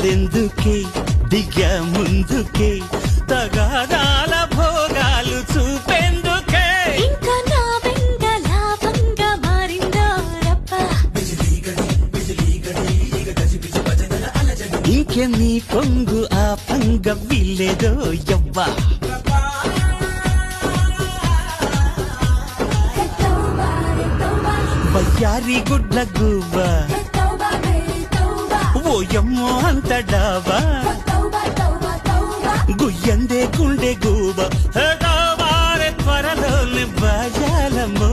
గోలెందుకే దిగా ముందుకే తగాదాల భోగాలు చూపెందుకే ఇంకా నా వెంట లాభంగా మారిందా రప్ప ఇంకే నీ కొంగు ఆ పంగ విల్లేదో యవ్వా వయ్యారి గుడ్ల గువ్వ ఓయమ్మో అంత డాబా గుయ్యందే గుండె గూబ త్వరలోని బాజాలమ్మో